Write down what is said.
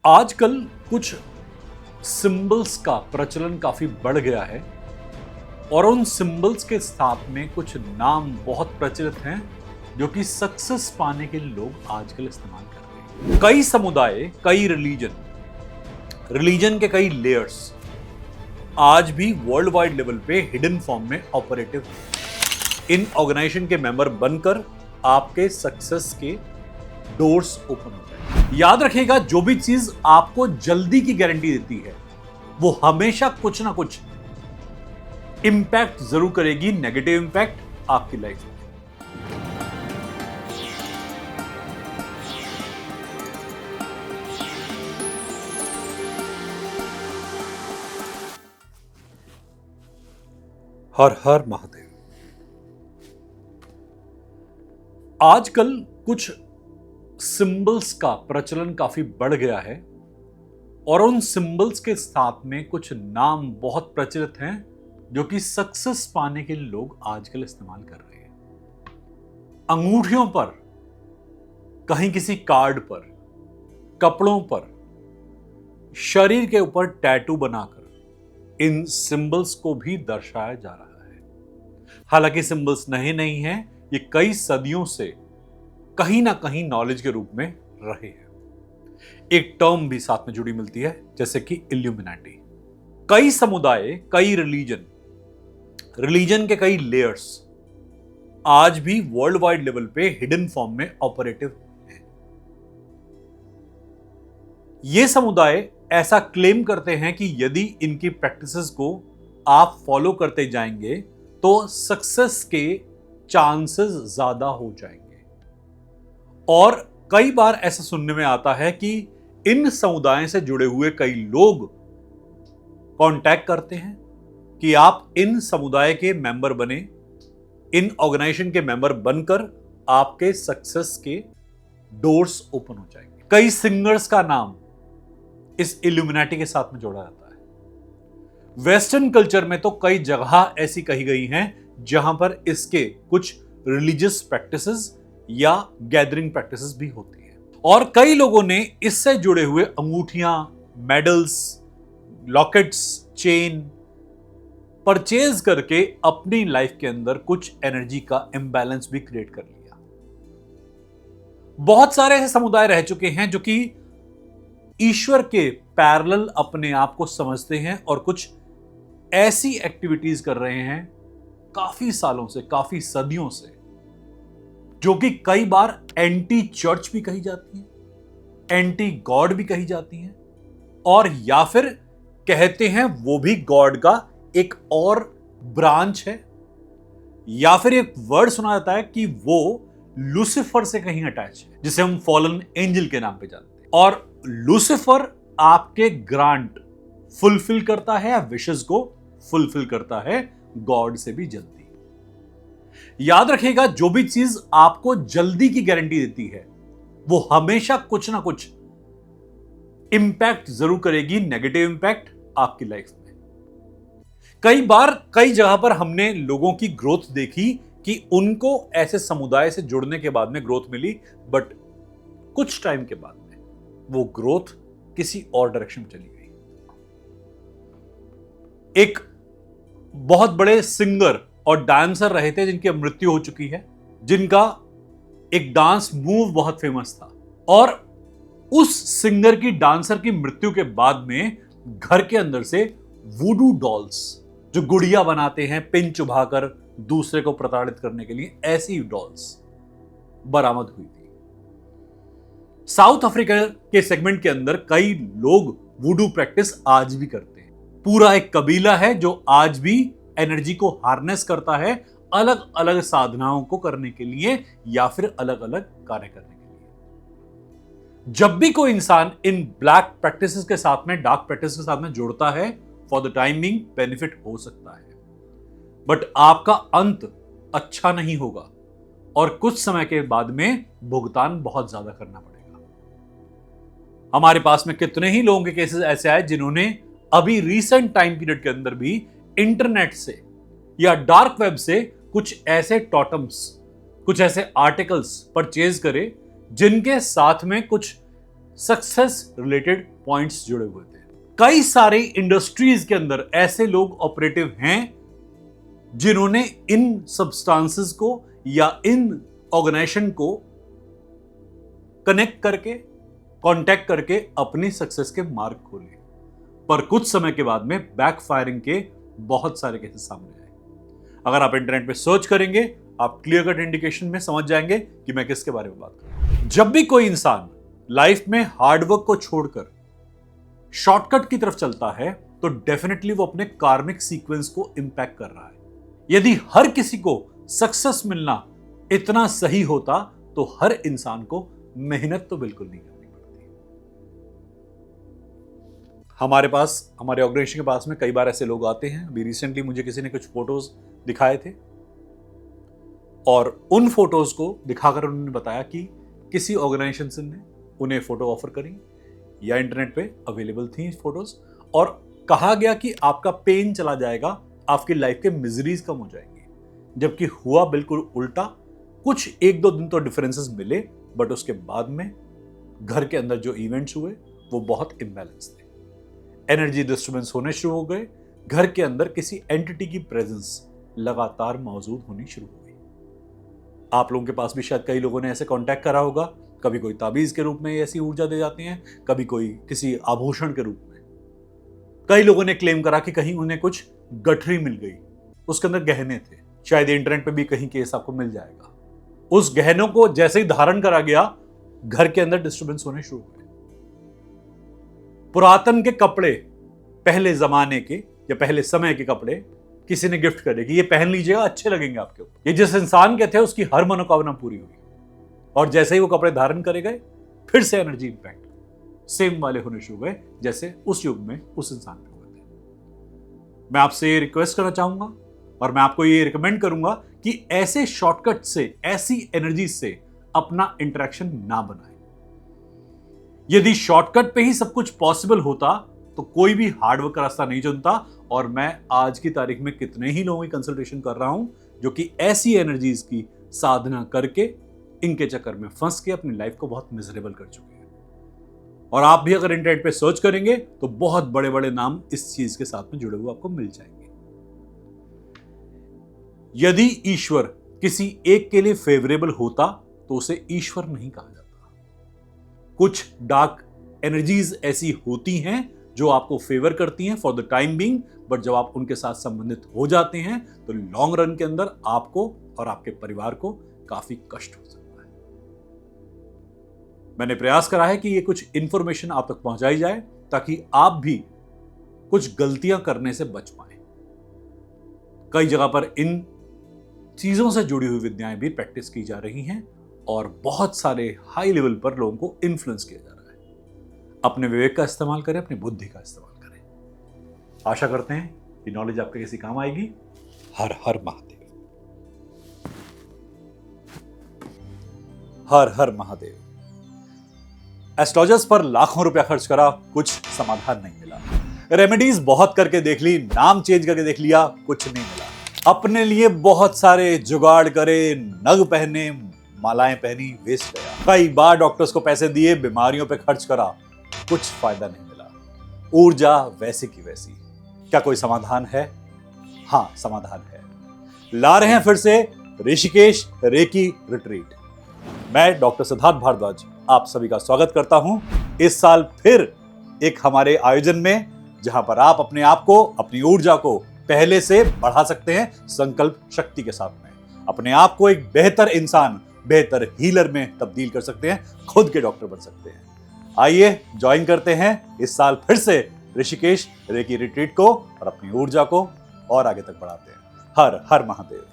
आजकल कुछ सिंबल्स का प्रचलन काफी बढ़ गया है और उन सिंबल्स के साथ में कुछ नाम बहुत प्रचलित हैं जो कि सक्सेस पाने के लिए लोग आजकल इस्तेमाल कर रहे हैं। कई समुदाय, कई रिलीजन के कई लेयर्स आज भी वर्ल्ड वाइड लेवल पे हिडन फॉर्म में ऑपरेटिव हैं। इन ऑर्गेनाइजेशन के मेंबर बनकर आपके सक्सेस के डोर्स ओपन होते हैं। याद रखिएगा, जो भी चीज आपको जल्दी की गारंटी देती है वो हमेशा कुछ ना कुछ इंपैक्ट जरूर करेगी, नेगेटिव इंपैक्ट आपकी लाइफ में। हर हर महादेव। आजकल कुछ सिंबल्स का प्रचलन काफी बढ़ गया है और उन सिंबल्स के साथ में कुछ नाम बहुत प्रचलित हैं जो कि सक्सेस पाने के लिए लोग आजकल इस्तेमाल कर रहे हैं। अंगूठियों पर, कहीं किसी कार्ड पर, कपड़ों पर, शरीर के ऊपर टैटू बनाकर इन सिंबल्स को भी दर्शाया जा रहा है। हालांकि सिंबल्स नहीं हैं, ये कई सदियों से कहीं ना कहीं नॉलेज के रूप में रहे हैं। एक टर्म भी साथ में जुड़ी मिलती है, जैसे कि इल्यूमिनाटी। कई समुदाय, कई रिलीजन के कई लेयर्स आज भी वर्ल्ड वाइड लेवल पे हिडन फॉर्म में ऑपरेटिव हैं। ये समुदाय ऐसा क्लेम करते हैं कि यदि इनकी प्रैक्टिसेस को आप फॉलो करते जाएंगे तो सक्सेस के चांसेस ज्यादा हो जाएंगे। और कई बार ऐसा सुनने में आता है कि इन समुदायों से जुड़े हुए कई लोग कांटेक्ट करते हैं कि आप इन समुदाय के मेंबर बने, इन ऑर्गेनाइजेशन के मेंबर बनकर आपके सक्सेस के डोर्स ओपन हो जाएंगे। कई सिंगर्स का नाम इस इल्यूमिनाटी के साथ में जोड़ा जाता है। वेस्टर्न कल्चर में तो कई जगह ऐसी कही गई हैं जहां पर इसके कुछ रिलीजियस प्रैक्टिसेस या गैदरिंग प्रैक्टिसेस भी होती है। और कई लोगों ने इससे जुड़े हुए अंगूठियां, मेडल्स, लॉकेट्स, चेन परचेज करके अपनी लाइफ के अंदर कुछ एनर्जी का इंबैलेंस भी क्रिएट कर लिया। बहुत सारे ऐसे समुदाय रह चुके हैं जो कि ईश्वर के पैरेलल अपने आप को समझते हैं और कुछ ऐसी एक्टिविटीज कर रहे हैं काफी सालों से, काफी सदियों से, जो कि कई बार एंटी चर्च भी कही जाती है, एंटी गॉड भी कही जाती हैं, और या फिर कहते हैं वो भी गॉड का एक और ब्रांच है, या फिर एक वर्ड सुना जाता है कि वो लूसीफर से कहीं अटैच है, जिसे हम फॉलन एंजल के नाम पे जानते हैं। और लूसीफर आपके ग्रांट फुलफिल करता है या विशेस को फुलफिल करता है गॉड से भी जल्दी। याद रखिएगा, जो भी चीज आपको जल्दी की गारंटी देती है वो हमेशा कुछ ना कुछ इंपैक्ट जरूर करेगी, नेगेटिव इंपैक्ट आपकी लाइफ में। कई बार कई जगह पर हमने लोगों की ग्रोथ देखी कि उनको ऐसे समुदाय से जुड़ने के बाद में ग्रोथ मिली, बट कुछ टाइम के बाद में वो ग्रोथ किसी और डायरेक्शन में चली गई। एक बहुत बड़े सिंगर और डांसर रहे थे जिनकी मृत्यु हो चुकी है, जिनका एक डांस मूव बहुत फेमस था, और उस सिंगर की, डांसर की मृत्यु के बाद में घर के अंदर से वुडू डॉल्स, जो गुड़िया बनाते हैं पिन चुभाकर दूसरे को प्रताड़ित करने के लिए, ऐसी डॉल्स बरामद हुई थी। साउथ अफ्रीका के सेगमेंट के अंदर कई लोग वुडू प्रैक्टिस आज भी करते हैं। पूरा एक कबीला है जो आज भी एनर्जी को हार्नेस करता है अलग अलग साधनाओं को करने के लिए या फिर अलग अलग कार्य करने के लिए। जब भी कोई इंसान इन ब्लैक प्रैक्टिसेस के साथ में, डार्क प्रैक्टिस के साथ में जुड़ता है, for the time being benefit हो सकता है, बट आपका अंत अच्छा नहीं होगा और कुछ समय के बाद में भुगतान बहुत ज्यादा करना पड़ेगा। हमारे पास में कितने ही लोगों के केसेस ऐसे आए जिन्होंने अभी रिसेंट टाइम पीरियड के अंदर भी इंटरनेट से या डार्क वेब से कुछ ऐसे टॉटम्स, कुछ ऐसे आर्टिकल्स परचेज करे जिनके साथ में कुछ सक्सेस रिलेटेड पॉइंट्स जुड़े हुए थे। कई सारे इंडस्ट्रीज के अंदर ऐसे लोग ऑपरेटिव हैं जिन्होंने इन सब्सटेंसेस को या इन ऑर्गेनाइजेशन को कनेक्ट करके, कांटेक्ट करके अपनी सक्सेस के मार्ग खोले, पर कुछ समय के बाद में बैकफायरिंग के बहुत सारे केसेस सामने आए। अगर आप इंटरनेट पे सर्च करेंगे, आप क्लियर कट इंडिकेशन में समझ जाएंगे कि मैं किसके बारे में बात कर रहा हूं। जब भी कोई इंसान लाइफ में हार्डवर्क को छोड़कर शॉर्टकट की तरफ चलता है तो डेफिनेटली वो अपने कार्मिक सीक्वेंस को इंपैक्ट कर रहा है। यदि हर किसी को सक्सेस मिलना इतना सही होता तो हर इंसान को मेहनत तो बिल्कुल नहीं करनी पड़ती। हमारे पास, हमारे ऑर्गेनाइजेशन के पास में कई बार ऐसे लोग आते हैं। अभी रिसेंटली मुझे किसी ने कुछ फोटोज दिखाए थे और उन फोटोज को दिखाकर उन्होंने बताया कि किसी ऑर्गेनाइजेशन ने उन्हें फोटो ऑफर करी या इंटरनेट पे अवेलेबल थी फोटोज, और कहा गया कि आपका पेन चला जाएगा, आपकी लाइफ के मिजरीज कम हो जाएंगी। जबकि हुआ बिल्कुल उल्टा। कुछ 1-2 दिन तो डिफरेंसेस मिले, बट उसके बाद में घर के अंदर जो इवेंट्स हुए वो बहुत इम्बैलेंस थे। एनर्जी डिस्टर्बेंस होने शुरू हो गए। घर के अंदर किसी एंटिटी की प्रेजेंस लगातार मौजूद होनी शुरू हो गई। आप लोगों के पास भी शायद कई लोगों ने ऐसे कांटेक्ट करा होगा। कभी कोई ताबीज के रूप में ऐसी ऊर्जा दे जाती हैं, कभी कोई किसी आभूषण के रूप में। कई लोगों ने क्लेम करा कि कहीं उन्हें कुछ गठरी मिल गई, उसके अंदर गहने थे। शायद इंटरनेट पे भी कहीं केस आपको मिल जाएगा। उस गहनों को जैसे ही धारण करा गया, घर के अंदर डिस्टर्बेंस होने शुरू हुए। पुरातन के कपड़े, पहले जमाने के या पहले समय के कपड़े किसी ने गिफ्ट करे कि ये पहन लीजिएगा, अच्छे लगेंगे आपके ऊपर। ये जिस इंसान के थे उसकी हर मनोकामना पूरी हुई, और जैसे ही वो कपड़े धारण करे गए, फिर से एनर्जी इंपैक्ट सेम वाले होने शुरू हुए जैसे उस युग में उस इंसान पे हुए थे। मैं आपसे ये रिक्वेस्ट करना चाहूंगा और मैं आपको ये रिकमेंड करूंगा कि ऐसे शॉर्टकट से, ऐसी एनर्जी से अपना इंटरेक्शन ना बनाएं। यदि शॉर्टकट पे ही सब कुछ पॉसिबल होता तो कोई भी हार्डवर्क का रास्ता नहीं चुनता। और मैं आज की तारीख में कितने ही लोगों की कंसल्टेशन कर रहा हूं जो कि ऐसी एनर्जीज की साधना करके इनके चक्कर में फंस के अपनी लाइफ को बहुत मिजरेबल कर चुके हैं। और आप भी अगर इंटरनेट पे सर्च करेंगे तो बहुत बड़े बड़े नाम इस चीज के साथ में जुड़े हुए आपको मिल जाएंगे। यदि ईश्वर किसी एक के लिए फेवरेबल होता तो उसे ईश्वर नहीं कहा जाता। कुछ डार्क एनर्जीज ऐसी होती हैं जो आपको फेवर करती हैं for the time being, but जब आप उनके साथ संबंधित हो जाते हैं तो लॉन्ग रन के अंदर आपको और आपके परिवार को काफी कष्ट हो सकता है। मैंने प्रयास करा है कि ये कुछ इंफॉर्मेशन आप तक पहुंचाई जाए ताकि आप भी कुछ गलतियां करने से बच पाए। कई जगह पर इन चीजों से जुड़ी हुई विद्याएं भी प्रैक्टिस की जा रही हैं और बहुत सारे हाई लेवल पर लोगों को इन्फ्लुएंस किया जा रहा है। अपने विवेक का इस्तेमाल करें, अपनी बुद्धि का इस्तेमाल करें। आशा करते हैं कि नॉलेज आपके किसी काम आएगी। हर हर महादेव। हर हर महादेव। एस्ट्रोलजर्स पर लाखों रुपया खर्च करा, कुछ समाधान नहीं मिला। रेमेडीज बहुत करके देख ली, नाम चेंज करके देख लिया, कुछ नहीं मिला। अपने लिए बहुत सारे जुगाड़ करे, नग पहने, मालाएं पहनी, वेस्ट गया। कई बार डॉक्टर्स को पैसे दिए, बीमारियों पे खर्च करा, कुछ फायदा नहीं मिला। ऊर्जा वैसी की वैसी। क्या कोई समाधान है? हाँ, समाधान है। ला रहे हैं फिर से ऋषिकेश रेकी रिट्रीट। मैं डॉक्टर सिद्धार्थ भारद्वाज आप सभी का स्वागत करता हूं इस साल फिर एक हमारे आयोजन में, जहां पर आप अपने आप को, अपनी ऊर्जा को पहले से बढ़ा सकते हैं संकल्प शक्ति के साथ में। अपने आप को एक बेहतर इंसान, बेहतर हीलर में तब्दील कर सकते हैं, खुद के डॉक्टर बन सकते हैं। आइए ज्वाइन करते हैं इस साल फिर से ऋषिकेश रेकी रिट्रीट को और अपनी ऊर्जा को और आगे तक बढ़ाते हैं। हर हर महादेव।